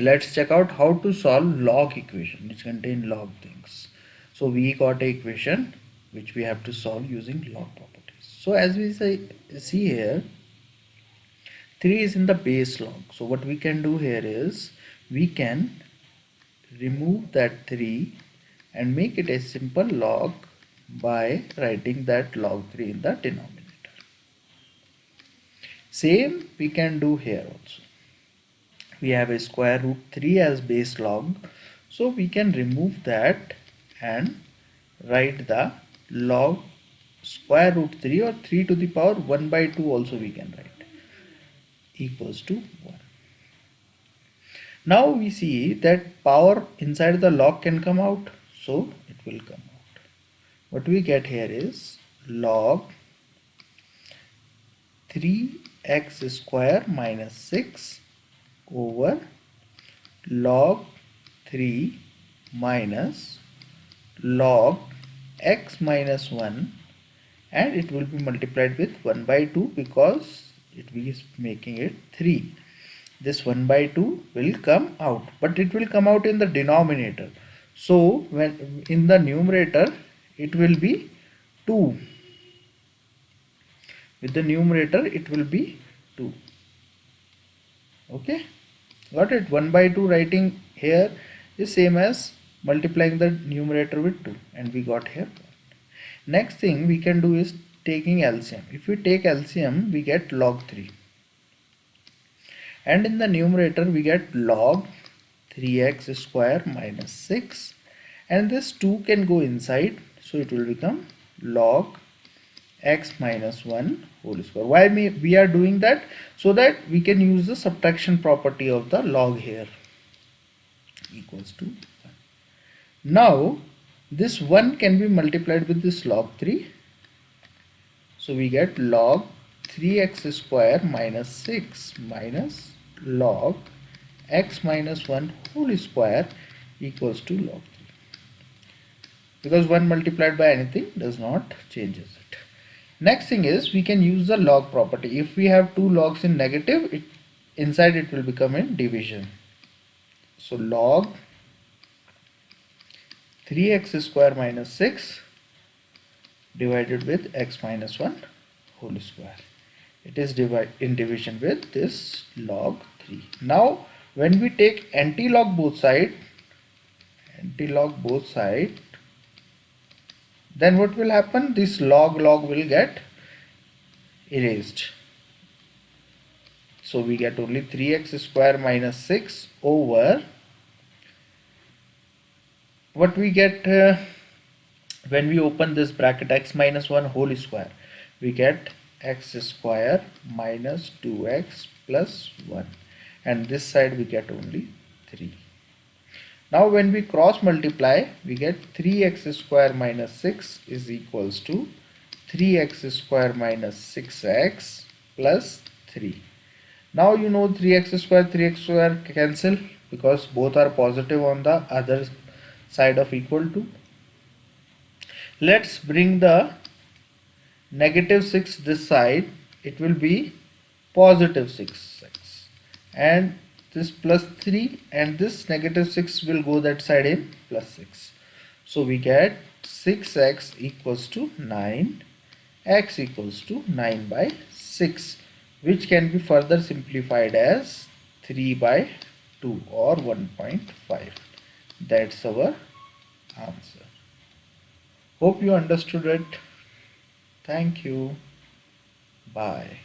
let's check out how to solve log equation which contain log things. So we got a equation which we have to solve using log properties. So as we see here, 3 is in the base log. So what we can do here is we can remove that 3 and make it a simple log by writing that log 3 in the denominator. Same we can do here also. We have a square root 3 as base log, so we can remove that and write the log square root 3 or 3 to the power 1 by 2 also we can write equals to 1. Now we see that power inside the log can come out, so it will come out. What we get here is log 3x square minus 6 over log 3 minus log x minus 1, and it will be multiplied with 1 by 2 because it is making it 3. This 1 by 2 will come out, but it will come out in the denominator. So when in the numerator it will be 2. With the numerator it will be 2. Okay, got it? 1 by 2 writing here is same as multiplying the numerator with 2, and we got here 1. Next thing we can do is taking LCM. If we take LCM, we get log 3, and in the numerator we get log 3x square minus 6, and this 2 can go inside, so it will become log x minus 1 whole square. Why we are doing that? So that we can use the subtraction property of the log here, equals to 1. Now this 1 can be multiplied with this log 3, so we get log 3x square minus 6 minus log x minus 1 whole square equals to log 3, because 1 multiplied by anything does not changes it. Next thing is we can use the log property. If we have two logs in negative, inside it will become in division. So log 3x square minus 6 divided with x minus 1 whole square. It is in division with this log 3. Now when we take anti-log both side, then what will happen? This log will get erased. So we get only 3x square minus 6 over what we get when we open this bracket x minus 1 whole square. We get x square minus 2x plus 1, and this side we get only 3. Now when we cross multiply, we get 3x square minus 6 is equals to 3x square minus 6x plus 3. Now you know 3x square cancel because both are positive on the other side of equal to. Let's bring the negative 6 this side. It will be positive 6x, and this plus 3, and this negative 6 will go that side in plus 6. So we get 6x equals to 9, x equals to 9 by 6, which can be further simplified as 3 by 2 or 1.5. That's our answer. Hope you understood it. Thank you. Bye.